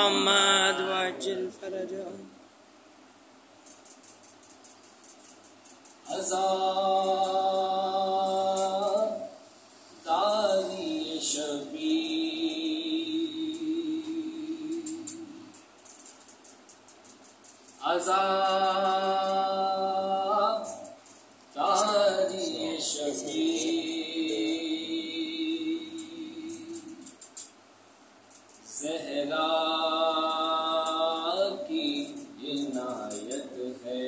محمد وعجل فرجهم. عزاداری شبیر، عزاداری شبیر، زہرا کی عنایت ہے.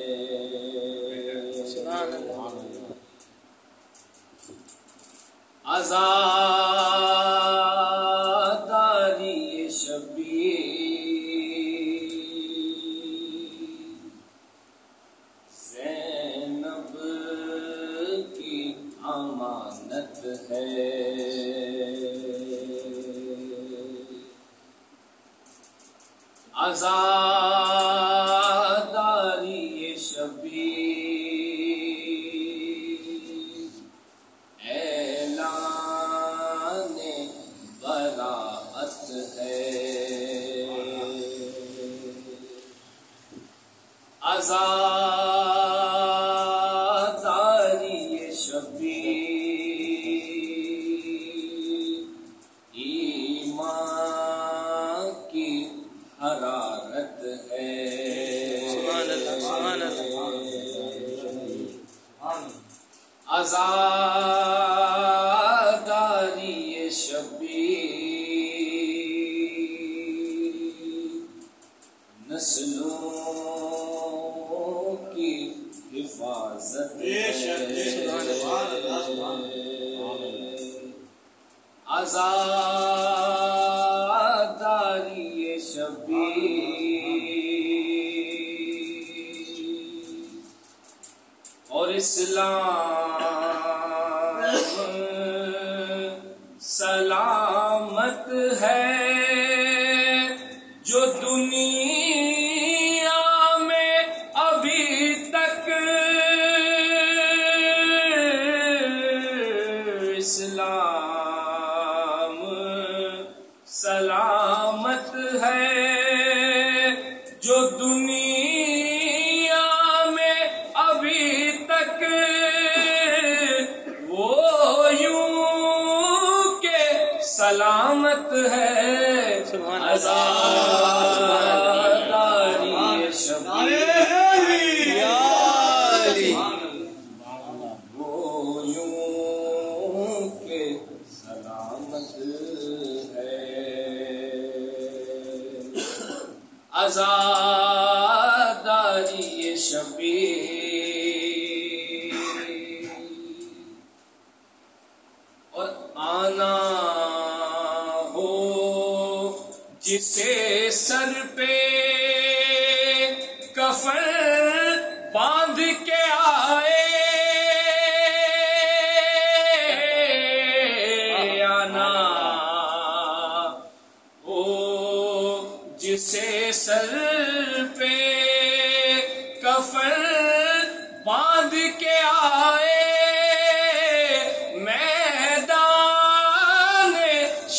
عزاداری شبیر، زینب کی امانت ہے. عزاداری شبیر، اعلان براعت ہے. عزاداری شبیر، ایمان کی حرارت ہے. سبحان اللہ سبحان اللہ. عزاداری شبیر، نسلوں کی حفاظت ہے. عزاداری شبیر، اور اسلام سلامت ہے جو دنیا میں ابھی تک اسلام سلامت ہے جو دنیا میں ابھی تک وہ یوں کہ سلامت ہے. عزاداری شبیر، وہ یوں کہ سلامت ہے. عزاداری شبیر، اور آنا ہو جسے سر پہ کفن باندھ کے آئے، آنا ہو جسے سر پہ کفن باندھ کے آئے، میدان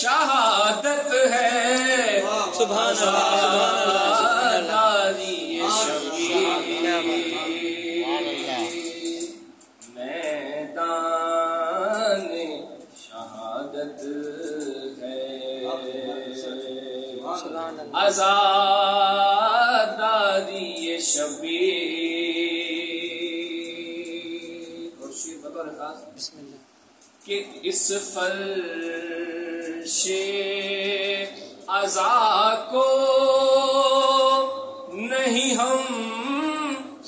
شہادت ہے. سبحان اللہ سبحان اللہ سبحان اللہ. عزاداری شبیر، میدان شہادت ہے. عزاداری شبیر، اور شیر بطور خاص بسم اللہ. کہ اس فرش عزا کو نہیں ہم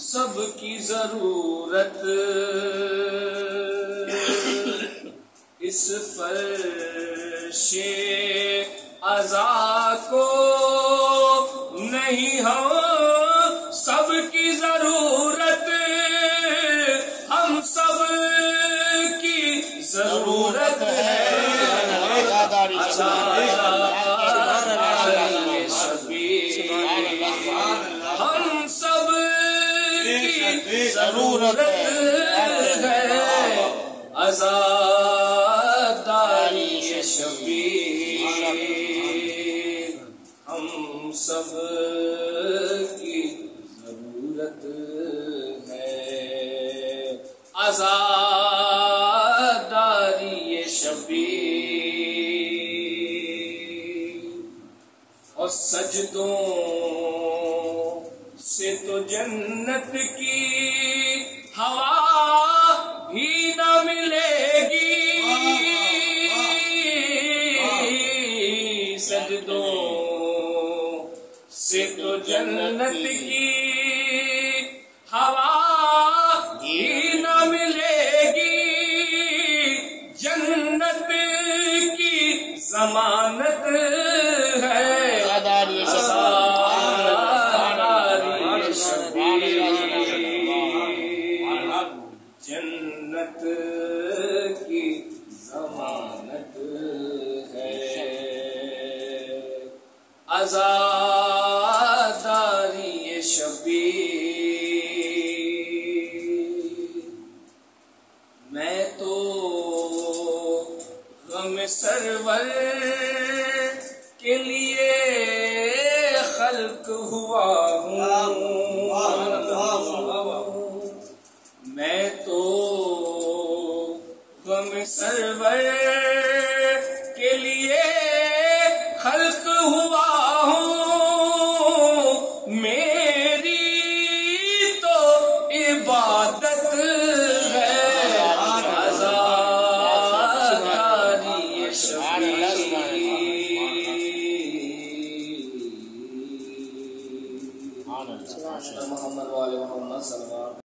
سب کی ضرورت، اس فرش عزا کو نہیں ہم سب کی ضرورت، ہم سب کی ضرورت ہے. ہم سب کی ضرورت ہے. عزاداری شبیر، ہم شبیر، اور سجدوں سے تو جنت کی ہوا بھی نہ ملے گی، سجدوں سے تو جنت کی ہوا بھی نہ ملے گی، جنت کی ضمانت ہے آزاداری جنت کی ضمانت ہے، عزاداری شبیر، میں تو غم سرور کے لیے خلق ہوا ہوں، میں تو غم سرور